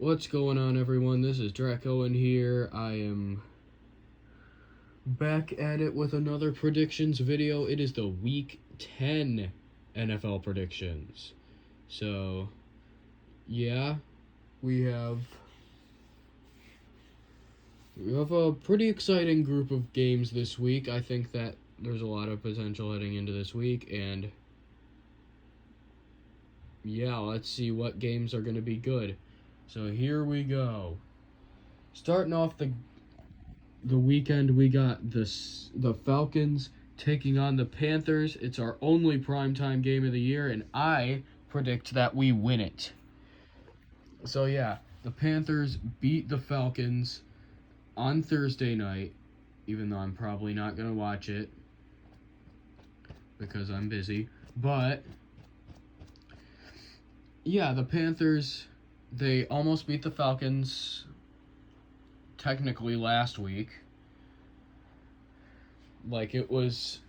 What's going on, everyone? This is Draco in here. I am back at it with another predictions video. It is the Week 10 NFL predictions. So, yeah, we have a pretty exciting group of games this week. I think that there's a lot of potential heading into this week, and yeah, let's see what games are going to be good. So here we go. Starting off the weekend, we got the Falcons taking on the Panthers. It's our only primetime game of the year, and I predict that we win it. So yeah, the Panthers beat the Falcons on Thursday night, even though I'm probably not going to watch it because I'm busy. But yeah, the Panthers, they almost beat the Falcons technically last week. Like, it was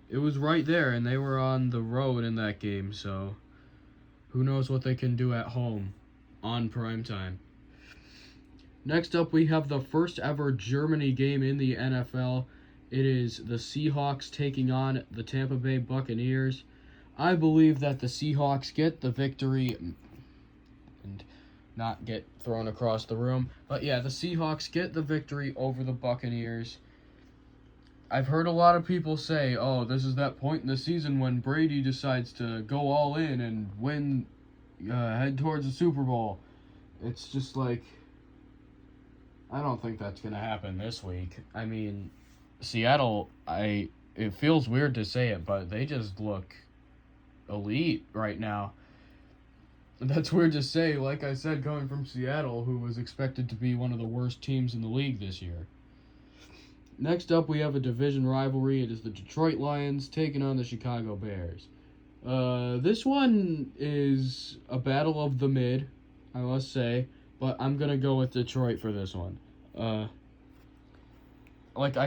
right there, and they were on the road in that game, so who knows what they can do at home on primetime. Next up, we have the first ever Germany game in the NFL. It is the Seahawks taking on the Tampa Bay Buccaneers. I believe that the Seahawks get the victory and not get thrown across the room. But yeah, the Seahawks get the victory over the Buccaneers. I've heard a lot of people say, oh, this is that point in the season when Brady decides to go all in and win, head towards the Super Bowl. It's just like, I don't think that's going to happen this week. I mean, Seattle, it feels weird to say it, but they just look elite right now. That's weird to say, like I said, coming from Seattle, who was expected to be one of the worst teams in the league this year. Next up, we have a division rivalry. It is the Detroit Lions taking on the Chicago Bears. This one is a battle of the mid, I must say, but I'm going to go with Detroit for this one. I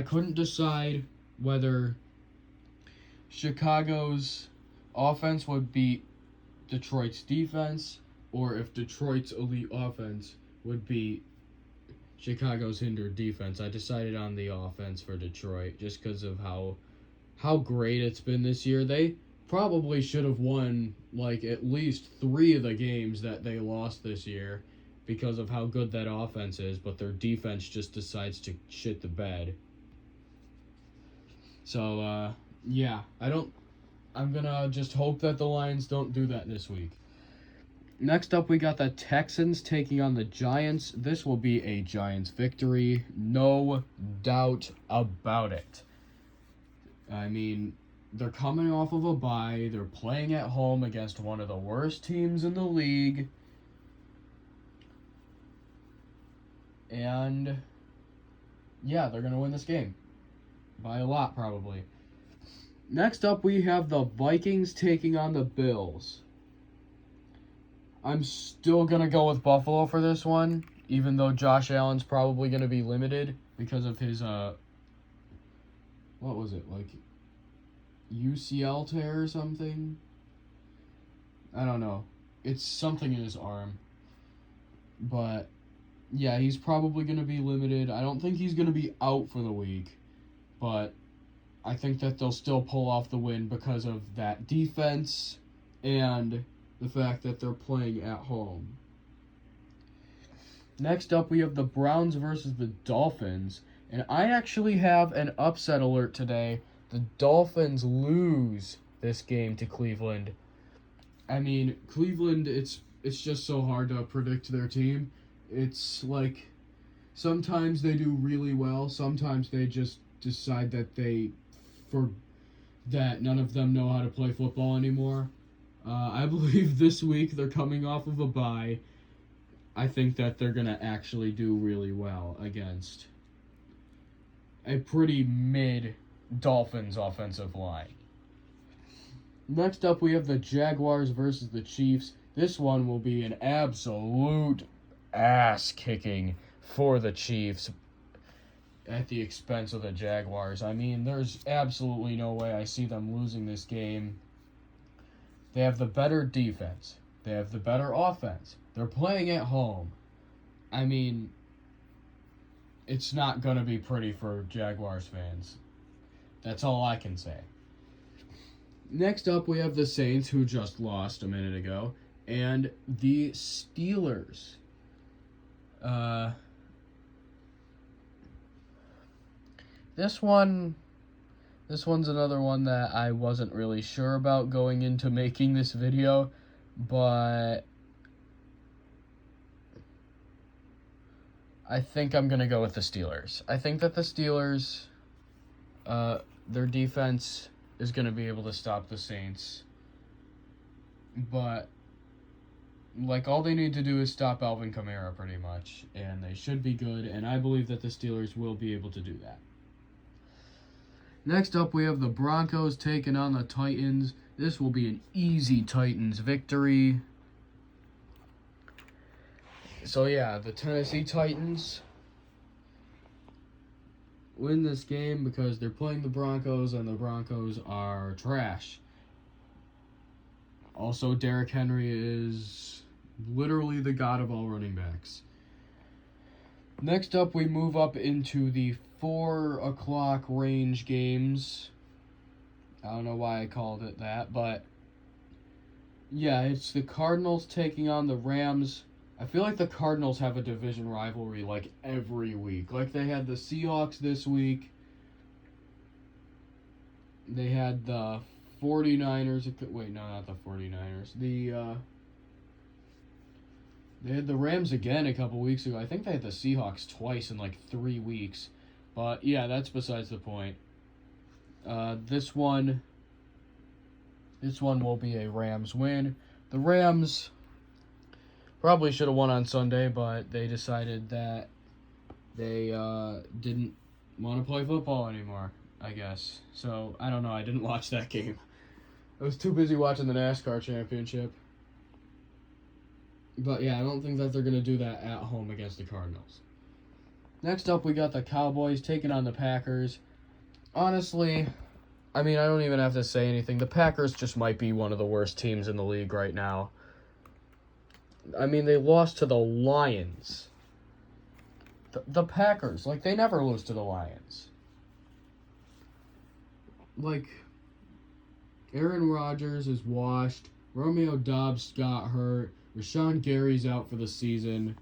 couldn't decide whether Chicago's offense would beat Detroit's defense, or if Detroit's elite offense would beat Chicago's hindered defense. I decided on the offense for Detroit just because of how great it's been this year. They probably should have won at least 3 of the games that they lost this year because of how good that offense is, but their defense just decides to shit the bed. So yeah, I'm gonna just hope that the Lions don't do that this week. Next up, we got the Texans taking on the Giants. This will be a Giants victory, no doubt about it. I mean, they're coming off of a bye. They're playing at home against one of the worst teams in the league. And yeah, they're going to win this game. By a lot, probably. Next up, we have the Vikings taking on the Bills. I'm still going to go with Buffalo for this one, even though Josh Allen's probably going to be limited because of his, what was it, UCL tear or something? I don't know. It's something in his arm. But, yeah, he's probably going to be limited. I don't think he's going to be out for the week, but I think that they'll still pull off the win because of that defense and the fact that they're playing at home. Next up, we have the Browns versus the Dolphins. And I actually have an upset alert today. The Dolphins lose this game to Cleveland. I mean, Cleveland, it's just so hard to predict their team. It's like sometimes they do really well. Sometimes they just decide that that none of them know how to play football anymore. I believe this week they're coming off of a bye. I think that they're going to actually do really well against a pretty mid Dolphins offensive line. Next up, we have the Jaguars versus the Chiefs. This one will be an absolute ass-kicking for the Chiefs at the expense of the Jaguars. I mean, there's absolutely no way I see them losing this game. They have the better defense. They have the better offense. They're playing at home. I mean, it's not going to be pretty for Jaguars fans. That's all I can say. Next up, we have the Saints, who just lost a minute ago, and the Steelers. This one's another one that I wasn't really sure about going into making this video, but I think I'm going to go with the Steelers. I think that the Steelers, their defense is going to be able to stop the Saints. But, like, all they need to do is stop Alvin Kamara pretty much, and they should be good, and I believe that the Steelers will be able to do that. Next up, we have the Broncos taking on the Titans. This will be an easy Titans victory. So yeah, the Tennessee Titans win this game because they're playing the Broncos, and the Broncos are trash. Also, Derrick Henry is literally the god of all running backs. Next up, we move up into the 4 o'clock range games. I don't know why I called it that, but yeah, it's the Cardinals taking on the Rams. I feel like the Cardinals have a division rivalry like every week. Like they had the Seahawks this week. They had the 49ers. Wait, no, not the 49ers. They had the Rams again a couple weeks ago. I think they had the Seahawks twice in like 3 weeks. But yeah, that's besides the point. This one will be a Rams win. The Rams probably should have won on Sunday, but they decided that they didn't want to play football anymore, I guess. So, I don't know. I didn't watch that game. I was too busy watching the NASCAR championship. But yeah, I don't think that they're going to do that at home against the Cardinals. Next up, we got the Cowboys taking on the Packers. Honestly, I mean, I don't even have to say anything. The Packers just might be one of the worst teams in the league right now. I mean, they lost to the Lions. The Packers, like, they never lose to the Lions. Like, Aaron Rodgers is washed. Romeo Doubs got hurt. Rashawn Gary's out for the season.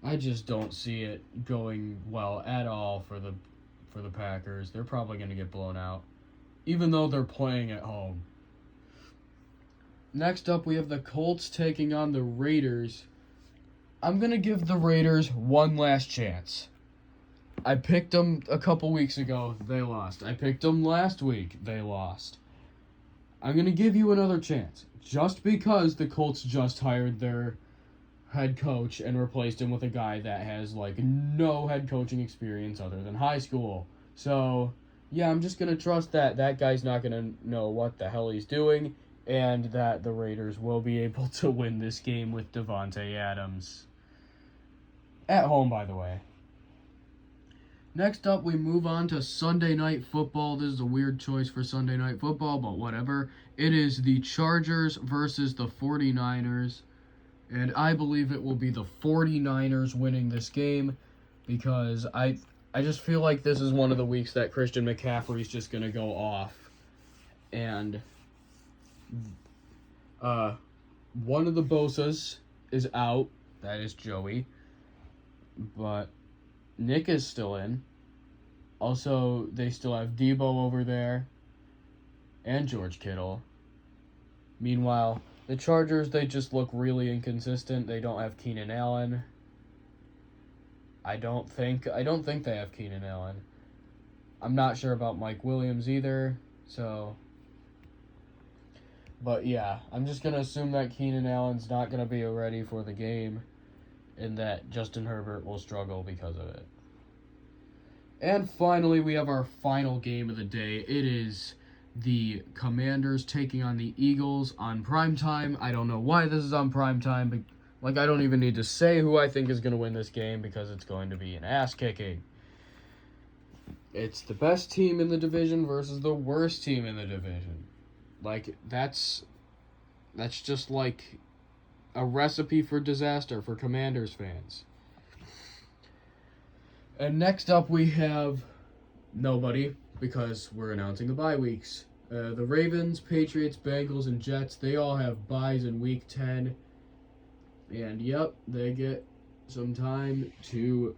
I just don't see it going well at all for the Packers. They're probably going to get blown out, even though they're playing at home. Next up, we have the Colts taking on the Raiders. I'm going to give the Raiders one last chance. I picked them a couple weeks ago. They lost. I picked them last week. They lost. I'm going to give you another chance. Just because the Colts just hired their head coach and replaced him with a guy that has, like, no head coaching experience other than high school. So, yeah, I'm just going to trust that that guy's not going to know what the hell he's doing, and that the Raiders will be able to win this game with Devontae Adams. At home, by the way. Next up, we move on to Sunday Night Football. This is a weird choice for Sunday Night Football, but whatever. It is the Chargers versus the 49ers. And I believe it will be the 49ers winning this game, because I just feel like this is one of the weeks that Christian McCaffrey's just going to go off. And one of the Bosas is out. That is Joey. But Nick is still in. Also, they still have Debo over there. And George Kittle. Meanwhile, the Chargers, they just look really inconsistent. They don't have Keenan Allen. I don't think they have Keenan Allen. I'm not sure about Mike Williams either, so. But yeah, I'm just going to assume that Keenan Allen's not going to be ready for the game, and that Justin Herbert will struggle because of it. And finally, we have our final game of the day. It is the Commanders taking on the Eagles on primetime. I don't know why this is on primetime, but like, I don't even need to say who I think is going to win this game, because it's going to be an ass-kicking. It's the best team in the division versus the worst team in the division. Like, that's just like a recipe for disaster for Commanders fans. And next up we have nobody, because we're announcing the bye weeks. The Ravens, Patriots, Bengals, and Jets, they all have byes in week 10. And yep, they get some time to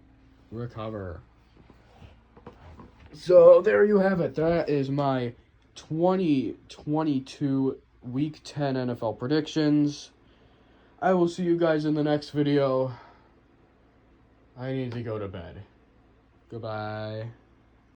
recover. So there you have it. That is my 2022 week 10 NFL predictions. I will see you guys in the next video. I need to go to bed. Goodbye.